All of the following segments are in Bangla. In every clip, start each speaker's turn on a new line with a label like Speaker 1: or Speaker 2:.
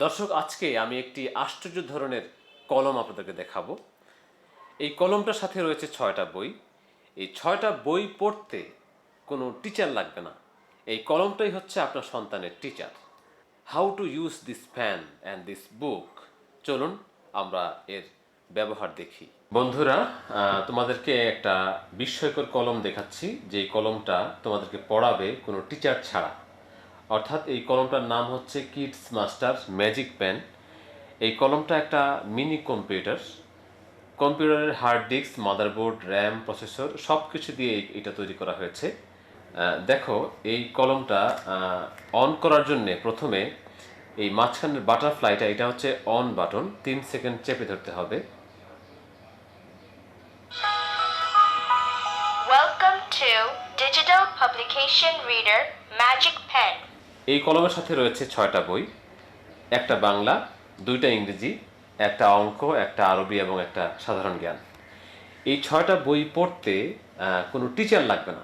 Speaker 1: দর্শক, আজকে আমি একটি আশ্চর্য ধরনের কলম আপনাদেরকে দেখাবো। এই কলমটার সাথে রয়েছে 6টা বই। এই 6টা বই পড়তে কোনো টিচার লাগবে না। এই কলমটাই হচ্ছে আপনার সন্তানের teacher. How to use this pen and this book. চলুন আমরা এর ব্যবহার দেখি। বন্ধুরা, তোমাদেরকে একটা বিস্ময়কর কলম দেখাচ্ছি, যে কলমটা তোমাদেরকে পড়াবে কোনো টিচার ছাড়া। অর্থাৎ এই কলমটার নাম হচ্ছে কিডস মাস্টার ম্যাজিক পেন। এই কলমটা একটা মিনি কম্পিউটার। কম্পিউটারের hard disk, motherboard, RAM, processor সব কিছু দিয়ে এটা তৈরি করা হয়েছে। দেখো, এই কলমটা অন করার জন্যে প্রথমে এই মাঝখানের বাটারফ্লাইটা, এটা হচ্ছে অন বাটন। 3 সেকেন্ড চেপে ধরতে হবে।
Speaker 2: Welcome to Digital Publication Reader Magic Pen.
Speaker 1: এই কলমের সাথে রয়েছে 6টা বই, একটা বাংলা, 2টা ইংরেজি, একটা অঙ্ক, একটা আরবি এবং একটা সাধারণ জ্ঞান। এই 6টা বই পড়তে কোনো টিচার লাগবে না।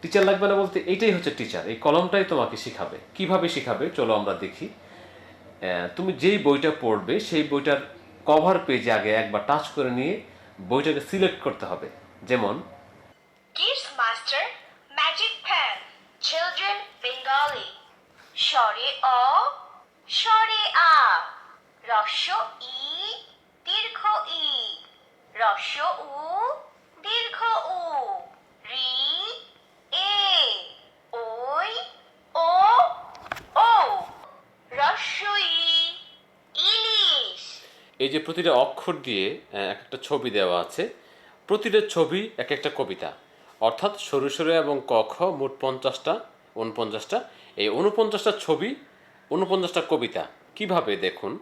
Speaker 1: টিচার লাগবে না বলতে এইটাই হচ্ছে টিচার। এই কলমটাই তোমাকে শিখাবে। কিভাবে শিখাবে চলো আমরা দেখি। তুমি যেই বইটা পড়বে সেই বইটার কভার পেজে আগে একবার টাচ করে নিয়ে বইটাকে সিলেক্ট করতে হবে। যেমন
Speaker 2: Kids Master Magic Pen. Children Bengali. Shore O. Shore A. Rosho E. Dirgho E. Rosho U. Dirgho U. Ri. A. Oi. O. O. Rosho E. Ilish.
Speaker 1: এই যে প্রতিটা অক্ষর দিয়ে এক একটা ছবি দেওয়া আছে, প্রতিটা ছবি এক একটা কবিতা। অর্থাৎ সরু সরু এবং ক খ মোট 50টা, 49টা। এই 49টা ছবি, 49টা কবিতা। কিভাবে দেখুন।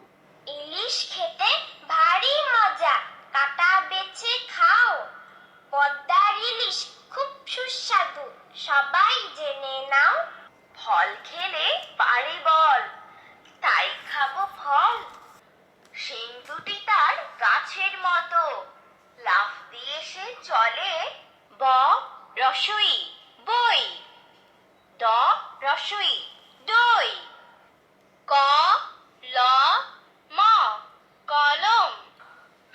Speaker 2: ইলিশ খেতে ভারী মজা, কাটা বেছে খাও। পদ্মার ইলিশ খুব সুস্বাদু, সবাই জেনে নাও। ফল খেলে পারে বল, তাই খাবো ফল। শিং দুটি তার গাছের মতো, লাফ দিয়ে সে চলে। ব রসই বই, দ রসই দই। ক ল ম কলম।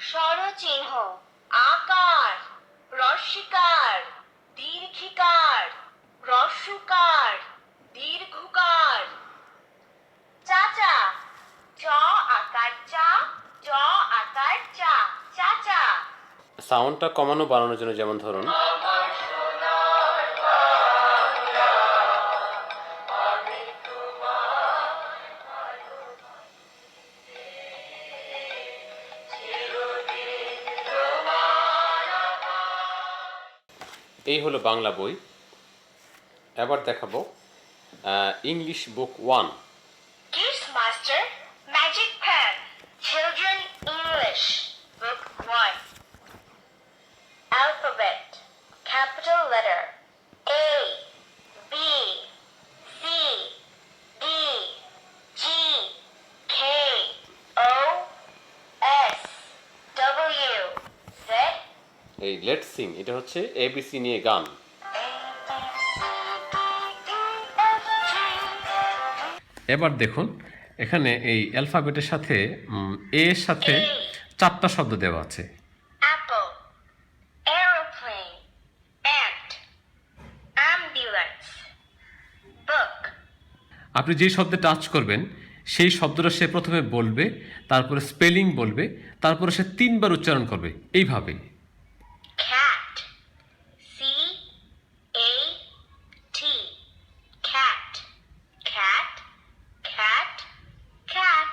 Speaker 2: স্বরচিহ্ন আকার, রস্যিকার, দীর্ঘিকার, হ্রস্বকার, দীর্ঘকার। চাচা, চ আকার চা, চ আকার চা, চাচা।
Speaker 1: সাউন্ডটা কমানো বাড়ানোর জন্য যেমন ধরুন। এই হলো বাংলা বই। এবার দেখাবো English book 1।
Speaker 2: Kids Master Magic Pen. Children English. Book 1. Alphabet. Capital letter A, B, C, D, G, K, O, S, W, Z.
Speaker 1: এই লেট সিং, এটা হচ্ছে এবিসি নিয়ে গান। এবার দেখুন, এখানে এই অ্যালফাবেটের সাথে এ এর সাথে 4টা শব্দ দেওয়া আছে।
Speaker 2: Apple, aeroplane, ant, ambulance, book.
Speaker 1: আপনি যেই শব্দে টাচ করবেন সেই শব্দটা সে প্রথমে বলবে, তারপরে স্পেলিং বলবে, তারপরে সে 3বার উচ্চারণ করবে এইভাবে।
Speaker 2: Cat, C, A, T, cat, cat, cat, cat.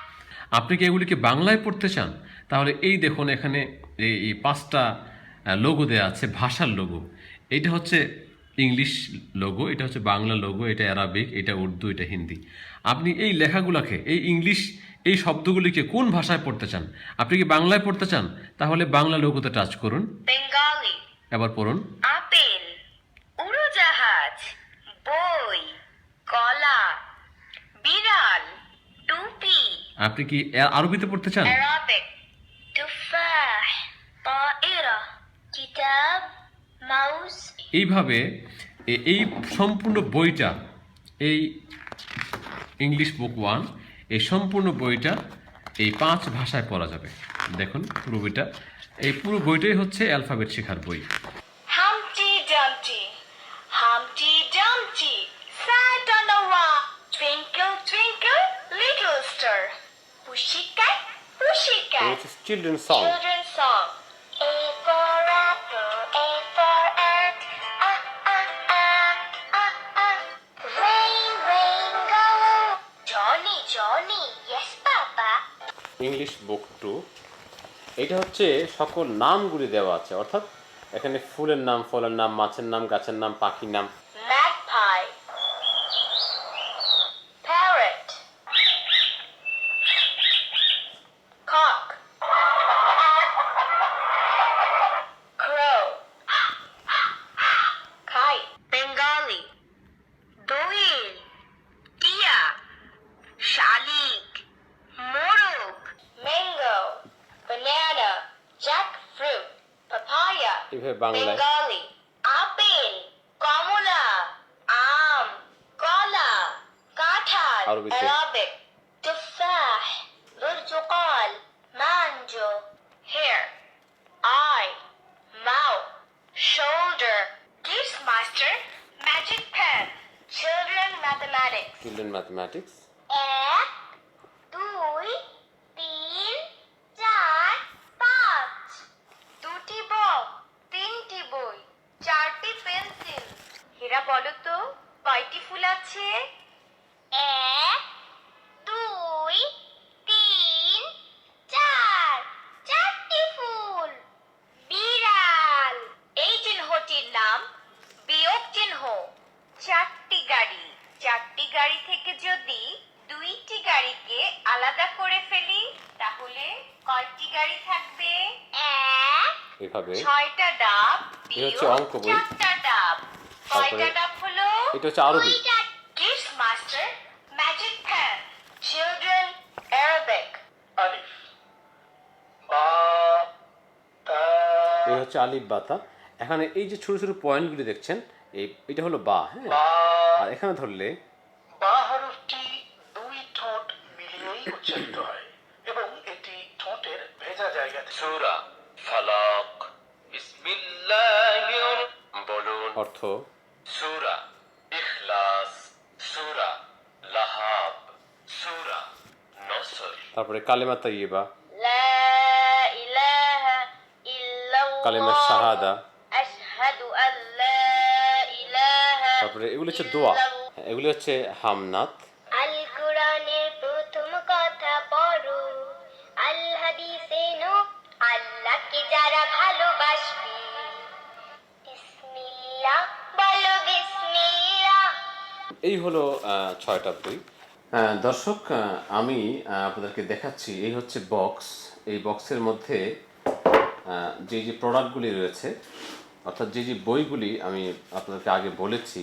Speaker 1: আপনি কি এগুলিকে বাংলায় পড়তে চান? তাহলে এই দেখুন, এখানে এই 5টা লোগো দেওয়া আছে, ভাষার লোগো। এইটা হচ্ছে ইংলিশ লোগো, এটা হচ্ছে বাংলা লোগো, এটা অ্যারাবিক, এটা উর্দু, এটা হিন্দি। আপনি এই লেখাগুলোকে, এই ইংলিশ, এই শব্দগুলিকে কোন ভাষায় পড়তে চান? আপনি কি বাংলায় পড়তে চান? তাহলে বাংলা লোগোতে টাচ করুন।
Speaker 2: Bengali,
Speaker 1: এবার পড়ুন।
Speaker 2: আপেল, উড়োজাহাজ, বই, কলা, বিড়াল, টুপি।
Speaker 1: আপনি কি আরবিতে পড়তে চান?
Speaker 2: Arabic, تفاح, طائرة, কিতাব, মাউস।
Speaker 1: এইভাবে এই সম্পূর্ণ বইটা, এই ইংলিশ বুক 1, এই সম্পূর্ণ বইটা এই 5 ভাষায় পড়া যাবে। দেখুন পুরো বইটা, এই পুরো বইটাই হচ্ছে অ্যালফাবেট শেখার বই।
Speaker 2: Humpty Dumpty, Humpty Dumpty, sat on a rock. Twinkle, twinkle, little star. Pussycat, pussycat.
Speaker 1: It is children's song.
Speaker 2: Children's song. A for apple, A for ant. Ah, ah, ah, ah, ah. Rain, rain, go. Johnny, Johnny, yes, Papa.
Speaker 1: English book 2। এটা হচ্ছে সকল নামগুলি দেওয়া আছে, অর্থাৎ এখানে ফুলের নাম, ফলের নাম, মাছের নাম, গাছের নাম, পাখির নাম।
Speaker 2: Magpie. Parrot. Cock. Crow. Kite. Bengali. Doil. Tia. Shalik. Morok. Mango. Banana. Jackfruit. Papaya.
Speaker 1: এভাবে বাংলায়
Speaker 2: Bengali. Apple. Kamula. Aam. Kola. Kathal.
Speaker 1: আরবিতে
Speaker 2: Arabic. Tuffah. Burjuqal. Mango. Hair. Eye. Mouth. Shoulder. Kids Master. Magic pen. Children mathematics.
Speaker 1: Children mathematics.
Speaker 2: এক, দুই, তিন, চার, পাঁচ। দুটি বক, তিনটি বই, চারটি পেন্সিল। হীরা বলো তো কয়টি ফুল আছে? এক, দুই, তিন, চার, চারটি ফুল। বিড়াল। এই চিহ্নটির নাম বিয়োগ চিহ্ন। চারটি গাড়ি, চারটি গাড়ি থেকে যদি দুইটি গাড়িকে আলাদা করে ফেলি তাহলে কয়টি গাড়ি থাকবে? এক।
Speaker 1: এভাবে
Speaker 2: ছয়টা ডাব
Speaker 1: এই হচ্ছে
Speaker 2: বিয়োগ
Speaker 1: অঙ্ক বই।
Speaker 2: চারটা ডাব। কয়টা
Speaker 1: তারপরে
Speaker 2: ডাব হলো?
Speaker 1: এটা হচ্ছে আরবি।
Speaker 2: Kids master magic pen. Children Arabic.
Speaker 3: আলিফ বা তা
Speaker 1: এই হচ্ছে আলিফ বাতা। এখানে এই যে ছোট ছোট পয়েন্টগুলি দেখছেন, এটা হলো বা, হ্যাঁ।
Speaker 3: বা
Speaker 1: আর এখানে ধরলে
Speaker 3: বা হরফটি দুই ঠোঁট মিলিয়েই উচ্চারিত হয় এবং এটি ঠোঁটের ভেজা জায়গা থেকে
Speaker 4: সূরা ফালাক বিসমিল্লাহির বলুন
Speaker 1: অর্থ
Speaker 4: সূরা ইখলাস সূরা লাহাব সূরা নসর
Speaker 1: তারপরে কালেমা তাইয়্যিবা,
Speaker 2: লা ইলাহা ইল্লাল্লাহ।
Speaker 1: কালেমা শাহাদা,
Speaker 2: আশহাদু আল্লা ইলাহা।
Speaker 1: তারপরে এগুলি হচ্ছে দোয়া, হ্যাঁ, এগুলি হচ্ছে হামনাত।
Speaker 2: আল কোরআনের প্রথম কথা পড়ো, আল হাদিসে নো আল্লাহকে যারা ভালোবাসবে। বিসমিল্লাহ বলো বিসমিল্লাহ।
Speaker 1: এই হলো 6টা বই। দর্শক, আমি আপনাদেরকে দেখাচ্ছি, এই হচ্ছে বক্স। এই বক্সের মধ্যে যে যে প্রোডাক্টগুলি রয়েছে, অর্থাৎ যে যে বইগুলি আমি আপনাদেরকে আগে বলেছি,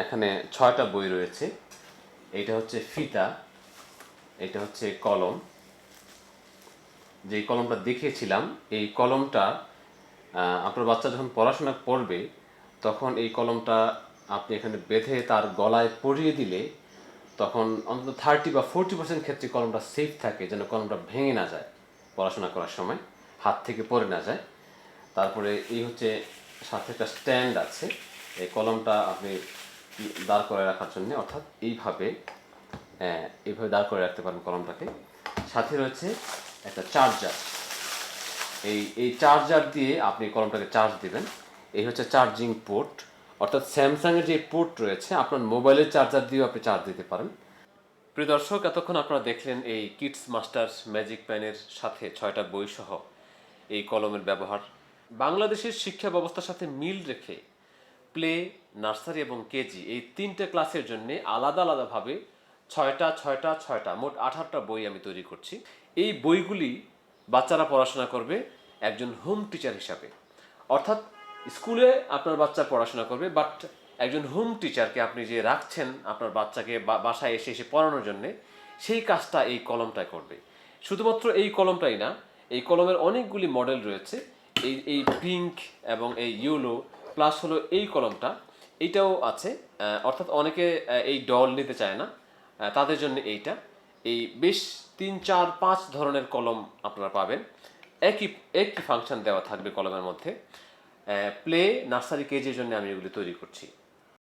Speaker 1: এখানে 6টা বই রয়েছে। এইটা হচ্ছে ফিতা, এটা হচ্ছে কলম। যে কলমটা দেখিয়েছিলাম, এই কলমটা আপনার বাচ্চা যখন পড়াশোনা করবে তখন এই কলমটা আপনি এখানে বেঁধে তার গলায় পরিয়ে দিলে তখন অন্তত 30 বা 40% ক্ষেত্রে কলমটা সেফ থাকে, যেন কলমটা ভেঙে না যায় পড়াশোনা করার সময়, হাত থেকে পড়ে না যায়। তারপরে এই হচ্ছে সাথে একটা স্ট্যান্ড আছে, এই কলমটা আপনি দাঁড় করে রাখার জন্য, অর্থাৎ এইভাবে দাঁড় করে রাখতে পারেন কলমটাকে। সাথে রয়েছে একটা চার্জার, এই চার্জার দিয়ে আপনি কলমটাকে চার্জ দিবেন। এই হচ্ছে চার্জিং পোর্ট, অর্থাৎ স্যামসাংয়ের যে পোর্ট রয়েছে আপনার মোবাইলের চার্জার দিয়েও আপনি চার্জ দিতে পারেন। প্রিয় দর্শক, এতক্ষণ আপনারা দেখলেন এই কিডস মাস্টার্স ম্যাজিক পেনের সাথে 6টা বই সহ এই কলমের ব্যবহার। বাংলাদেশের শিক্ষা ব্যবস্থার সাথে মিল রেখে প্লে, নার্সারি এবং কেজি এই 3টে ক্লাসের জন্য আলাদা আলাদাভাবে 6টা মোট 18টা বই আমি তৈরি করছি। এই বইগুলি বাচ্চারা পড়াশোনা করবে একজন হোম টিচার হিসাবে, অর্থাৎ স্কুলে আপনার বাচ্চা পড়াশোনা করবে, বাট একজন হোম টিচারকে আপনি যে রাখছেন আপনার বাচ্চাকে বাসায় এসে এসে পড়ানোর জন্যে, সেই কাজটা এই কলমটাই করবে। শুধুমাত্র এই কলমটাই না, এই কলমের অনেকগুলি মডেল রয়েছে। এই পিঙ্ক এবং এই ইয়েলো প্লাস হলো এই কলমটা, এইটাও আছে। অর্থাৎ অনেকে এই ডল নিতে চায় না, তাদের জন্য এইটা। এই বেশ 3, 4, 5 ধরনের কলম আপনারা পাবেন। একই একই ফাংশন দেওয়া থাকবে কলমের মধ্যে। প্লে নার্সারি কেজির জন্য আমি এগুলি তৈরি করছি।